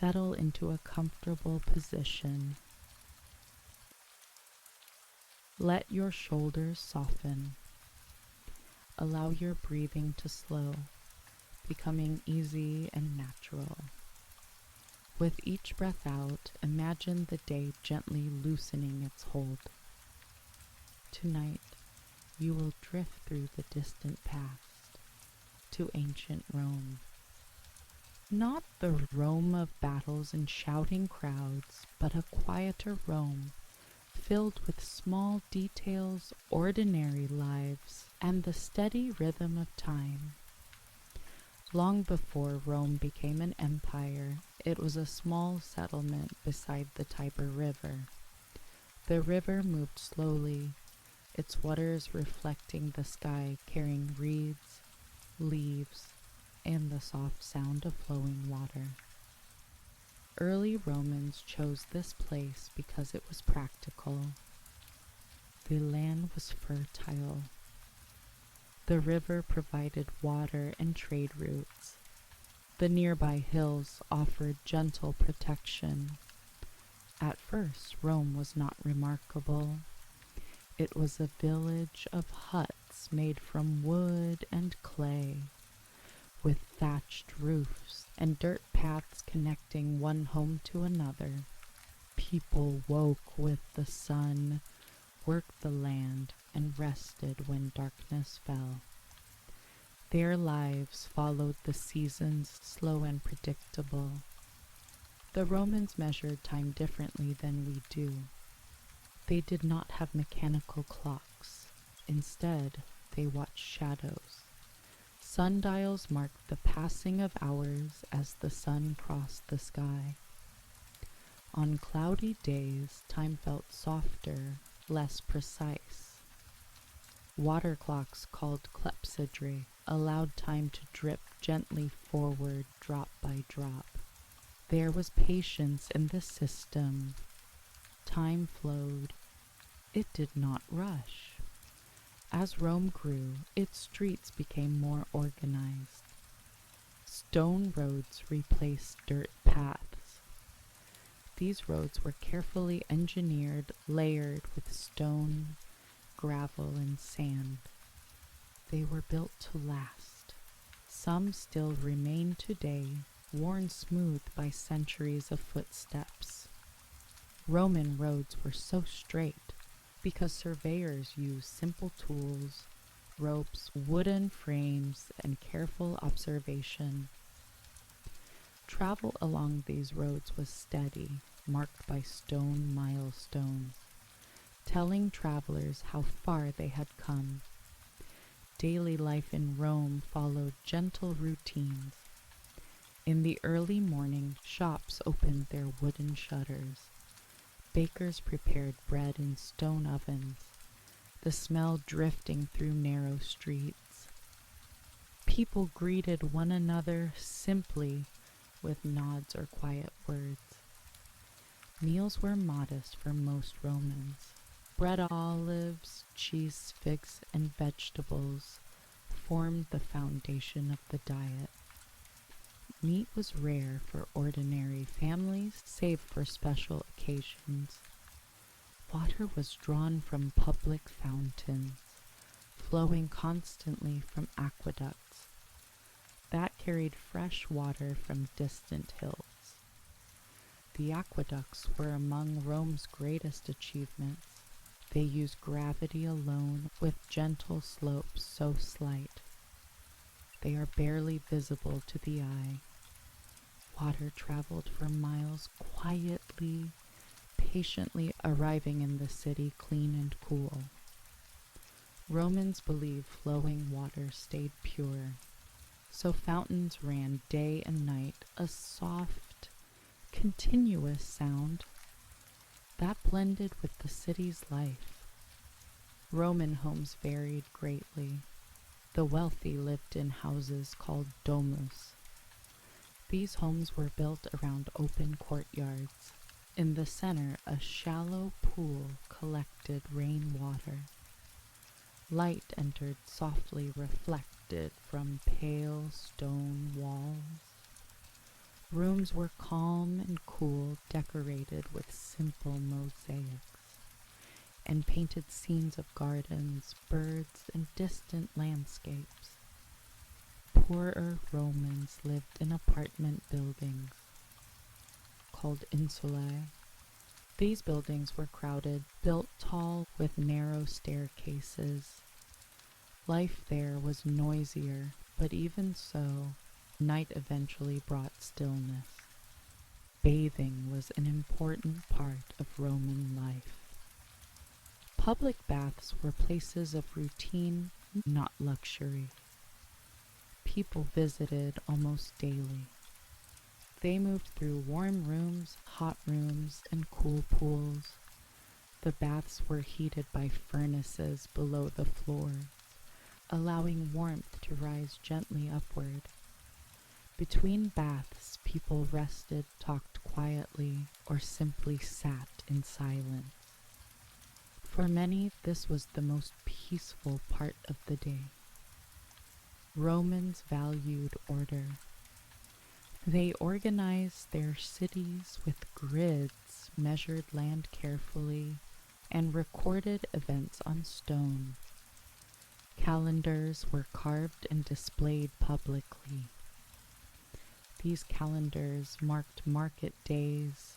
Settle into a comfortable position. Let your shoulders soften. Allow your breathing to slow, becoming easy and natural. With each breath out, imagine the day gently loosening its hold. Tonight, you will drift through the distant past to ancient Rome. Not the Rome of battles and shouting crowds, but a quieter Rome, filled with small details, ordinary lives, and the steady rhythm of time. Long before Rome became an empire, it was a small settlement beside the Tiber River. The river moved slowly, its waters reflecting the sky, carrying reeds, leaves, and the soft sound of flowing water. Early Romans chose this place because it was practical. The land was fertile. The river provided water and trade routes. The nearby hills offered gentle protection. At first, Rome was not remarkable. It was a village of huts made from wood and clay, with thatched roofs and dirt paths connecting one home to another. People woke with the sun, worked the land, and rested when darkness fell. Their lives followed the seasons, slow and predictable. The Romans measured time differently than we do. They did not have mechanical clocks. Instead, they watched shadows. Sundials marked the passing of hours as the sun crossed the sky. On cloudy days, time felt softer, less precise. Water clocks called clepsydra allowed time to drip gently forward, drop by drop. There was patience in the system. Time flowed. It did not rush. As Rome grew, its streets became more organized. Stone roads replaced dirt paths. These roads were carefully engineered, layered with stone, gravel, and sand. They were built to last. Some still remain today, worn smooth by centuries of footsteps. Roman roads were so straight because surveyors used simple tools, ropes, wooden frames, and careful observation. Travel along these roads was steady, marked by stone milestones, telling travelers how far they had come. Daily life in Rome followed gentle routines. In the early morning, shops opened their wooden shutters. Bakers prepared bread in stone ovens, the smell drifting through narrow streets. People greeted one another simply with nods or quiet words. Meals were modest for most Romans. Bread, olives, cheese, figs, and vegetables formed the foundation of the diet. Meat was rare for ordinary families, save for special occasions. Water was drawn from public fountains, flowing constantly from aqueducts that carried fresh water from distant hills. The aqueducts were among Rome's greatest achievements. They used gravity alone, with gentle slopes so slight they are barely visible to the eye. Water traveled for miles quietly, patiently arriving in the city clean and cool. Romans believed flowing water stayed pure, so fountains ran day and night, a soft, continuous sound that blended with the city's life. Roman homes varied greatly. The wealthy lived in houses called domus. These homes were built around open courtyards. In the center, a shallow pool collected rainwater. Light entered softly reflected from pale stone walls. Rooms were calm and cool, decorated with simple mosaics, and painted scenes of gardens, birds, and distant landscapes. Poorer Romans lived in apartment buildings called insulae. These buildings were crowded, built tall with narrow staircases. Life there was noisier, but even so, night eventually brought stillness. Bathing was an important part of Roman life. Public baths were places of routine, not luxury. People visited almost daily. They moved through warm rooms, hot rooms, and cool pools. The baths were heated by furnaces below the floors, allowing warmth to rise gently upward. Between baths, people rested, talked quietly, or simply sat in silence. For many, this was the most peaceful part of the day. Romans valued order. They organized their cities with grids, measured land carefully, and recorded events on stone. Calendars were carved and displayed publicly. These calendars marked market days,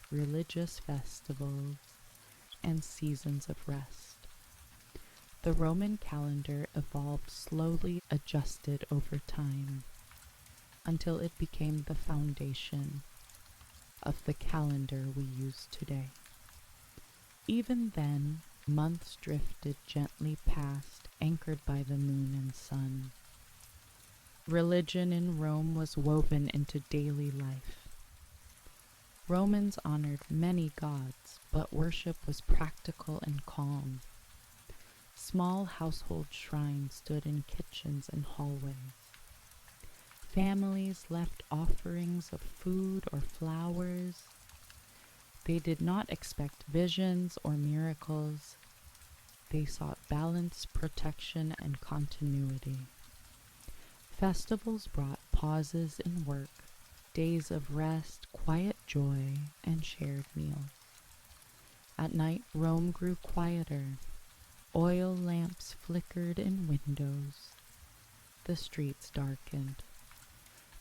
religious festivals, and seasons of rest. The Roman calendar evolved slowly, adjusted over time, until it became the foundation of the calendar we use today. Even then, months drifted gently past, anchored by the moon and sun. Religion in Rome was woven into daily life. Romans honored many gods, but worship was practical and calm. Small household shrines stood in kitchens and hallways. Families left offerings of food or flowers. They did not expect visions or miracles. They sought balance, protection, and continuity. Festivals brought pauses in work, days of rest, quiet joy, and shared meals. At night, Rome grew quieter. Oil lamps flickered in windows. The streets darkened.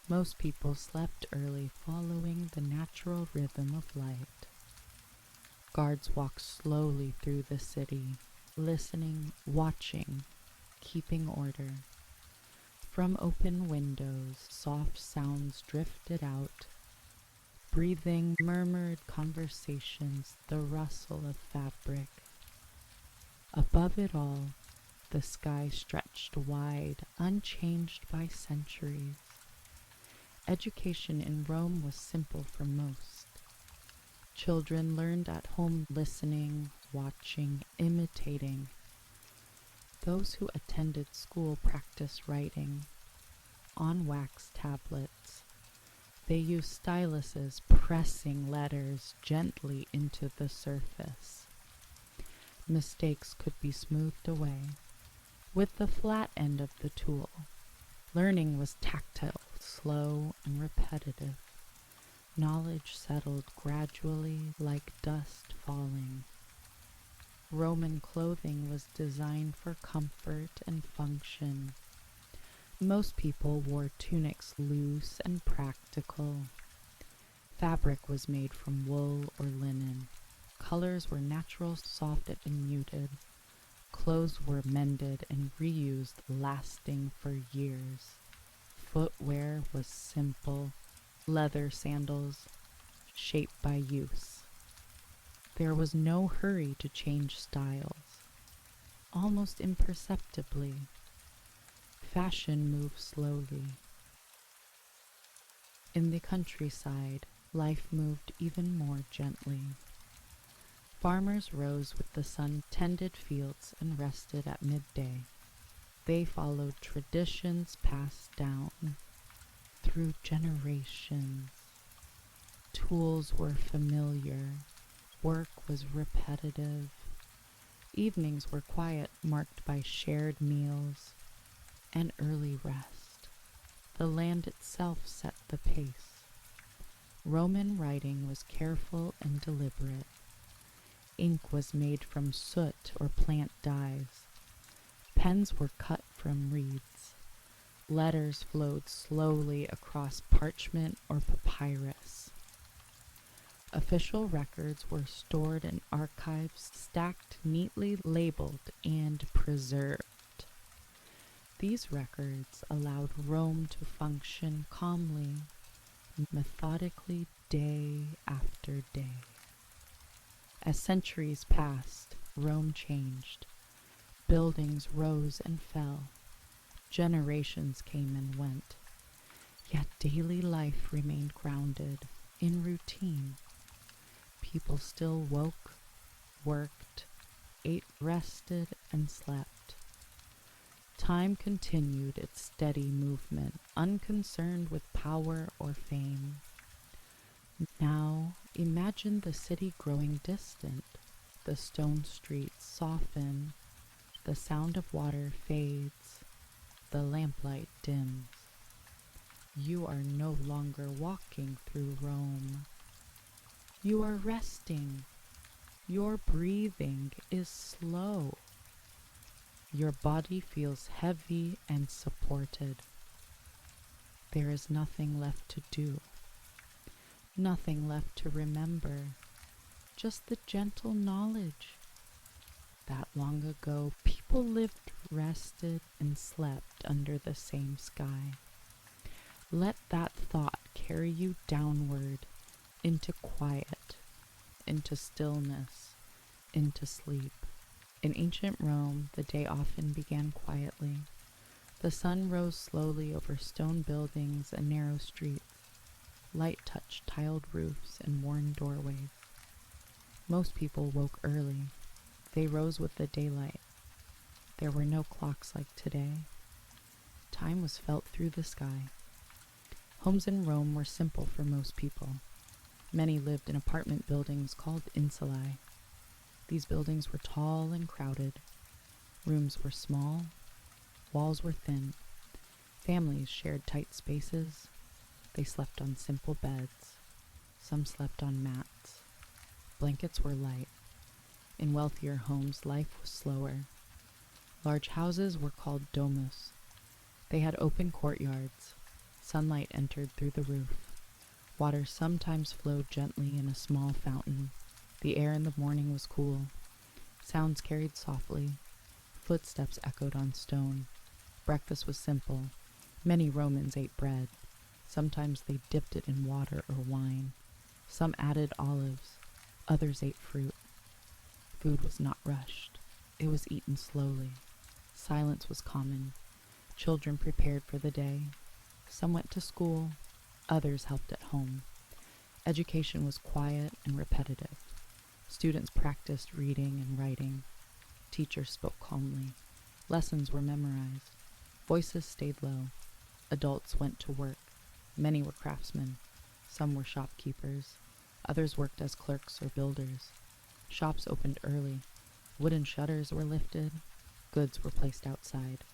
Most people slept early, following the natural rhythm of light. Guards walked slowly through the city, listening, watching, keeping order. From open windows, soft sounds drifted out. Breathing, murmured conversations, the rustle of fabric. Above it all, the sky stretched wide, unchanged by centuries. Education in Rome was simple for most. Children learned at home, listening, watching, imitating. Those who attended school practiced writing on wax tablets. They used styluses, pressing letters gently into the surface. Mistakes could be smoothed away with the flat end of the tool. Learning was tactile, slow, and repetitive. Knowledge settled gradually like dust falling. Roman clothing was designed for comfort and function. Most people wore tunics loose and practical. Fabric was made from wool or linen. Colors were natural, soft, and muted. Clothes were mended and reused, lasting for years. Footwear was simple, leather sandals, shaped by use. There was no hurry to change styles. Almost imperceptibly, fashion moved slowly. In the countryside, life moved even more gently. Farmers rose with the sun, tended fields, and rested at midday. They followed traditions passed down through generations. Tools were familiar. Work was repetitive. Evenings were quiet, marked by shared meals and early rest. The land itself set the pace. Roman writing was careful and deliberate. Ink was made from soot or plant dyes. Pens were cut from reeds. Letters flowed slowly across parchment or papyrus. Official records were stored in archives, stacked neatly labeled and preserved. These records allowed Rome to function calmly, methodically, day after day. As centuries passed, Rome changed. Buildings rose and fell. Generations came and went. Yet daily life remained grounded in routine. People still woke, worked, ate, rested, and slept. Time continued its steady movement, unconcerned with power or fame. Now, imagine the city growing distant. The stone streets soften, the sound of water fades, the lamplight dims. You are no longer walking through Rome. You are resting. Your breathing is slow. Your body feels heavy and supported. There is nothing left to do, nothing left to remember, just the gentle knowledge that long ago people lived, rested, and slept under the same sky. Let that thought carry you downward into quiet, into stillness, into sleep. In ancient Rome, the day often began quietly. The sun rose slowly over stone buildings and narrow streets. Light touched tiled roofs and worn doorways. Most people woke early. They rose with the daylight. There were no clocks like today. Time was felt through the sky. Homes in Rome were simple for most people. Many lived in apartment buildings called insulae. These buildings were tall and crowded. Rooms were small. Walls were thin. Families shared tight spaces. They slept on simple beds. Some slept on mats. Blankets were light. In wealthier homes, life was slower. Large houses were called domus. They had open courtyards. Sunlight entered through the roof. Water sometimes flowed gently in a small fountain. The air in the morning was cool. Sounds carried softly. Footsteps echoed on stone. Breakfast was simple. Many Romans ate bread. Sometimes they dipped it in water or wine. Some added olives. Others ate fruit. Food was not rushed. It was eaten slowly. Silence was common. Children prepared for the day. Some went to school. Others helped at home. Education was quiet and repetitive. Students practiced reading and writing. Teachers spoke calmly. Lessons were memorized. Voices stayed low. Adults went to work. Many were craftsmen. Some were shopkeepers. Others worked as clerks or builders. Shops opened early. Wooden shutters were lifted. Goods were placed outside.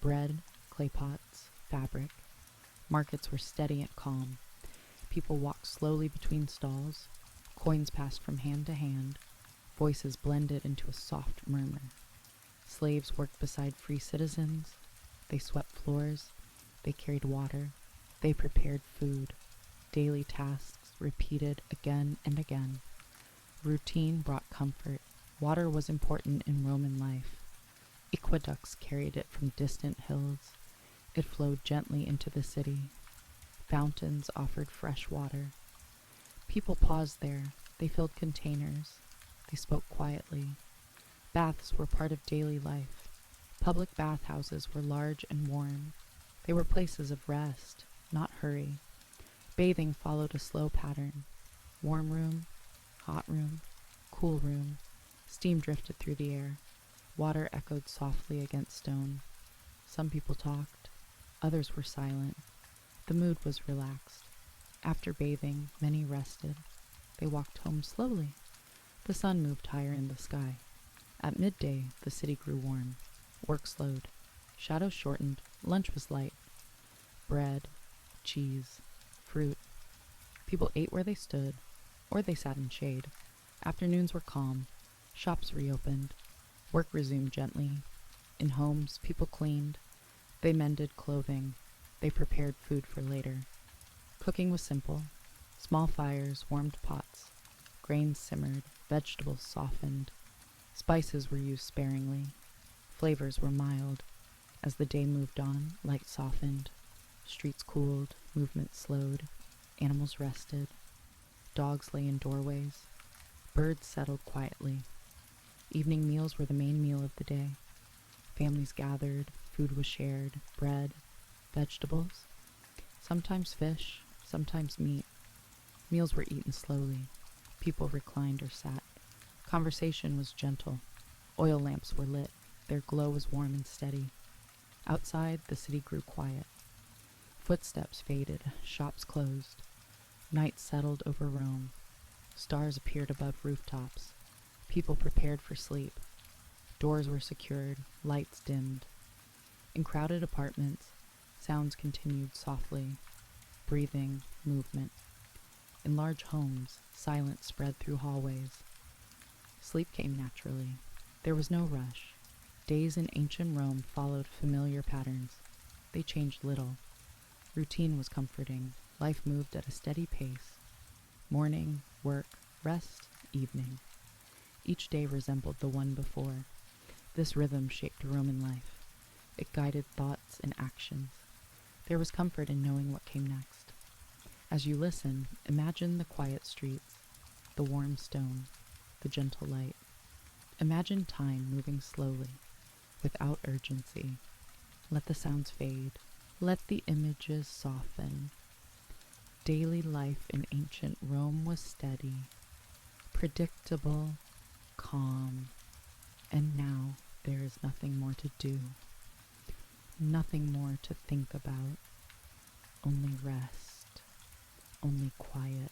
Bread, clay pots, fabric. Markets were steady and calm. People walked slowly between stalls. Coins passed from hand to hand. Voices blended into a soft murmur. Slaves worked beside free citizens. They swept floors. They carried water. They prepared food. Daily tasks repeated again and again. Routine brought comfort. Water was important in Roman life. Aqueducts carried it from distant hills. It flowed gently into the city. Fountains offered fresh water. People paused there. They filled containers. They spoke quietly. Baths were part of daily life. Public bathhouses were large and warm. They were places of rest, not hurry. Bathing followed a slow pattern. Warm room, hot room, cool room. Steam drifted through the air. Water echoed softly against stone. Some people talked. Others were silent. The mood was relaxed. After bathing, many rested. They walked home slowly. The sun moved higher in the sky. At midday, the city grew warm. Work slowed. Shadows shortened. Lunch was light. Bread, cheese, fruit. People ate where they stood, or they sat in shade. Afternoons were calm. Shops reopened. Work resumed gently. In homes, people cleaned. They mended clothing. They prepared food for later. Cooking was simple. Small fires warmed pots. Grains simmered. Vegetables softened. Spices were used sparingly. Flavors were mild. As the day moved on, light softened. Streets cooled. Movement slowed. Animals rested. Dogs lay in doorways. Birds settled quietly. Evening meals were the main meal of the day. Families gathered. Food was shared. Bread. Vegetables. Sometimes fish. Sometimes meat. Meals were eaten slowly. People reclined or sat. Conversation was gentle. Oil lamps were lit. Their glow was warm and steady. Outside, the city grew quiet. Footsteps faded. Shops closed. Night settled over Rome. Stars appeared above rooftops. People prepared for sleep. Doors were secured. Lights dimmed. In crowded apartments, sounds continued softly. Breathing, movement. In large homes, silence spread through hallways. Sleep came naturally. There was no rush. Days in ancient Rome followed familiar patterns. They changed little. Routine was comforting. Life moved at a steady pace. Morning, work, rest, evening. Each day resembled the one before. This rhythm shaped Roman life. It guided thoughts and actions. There was comfort in knowing what came next. As you listen, imagine the quiet streets, the warm stone, the gentle light. Imagine time moving slowly, without urgency. Let the sounds fade. Let the images soften. Daily life in ancient Rome was steady, predictable, calm, and now there is nothing more to do, nothing more to think about, only rest, only quiet.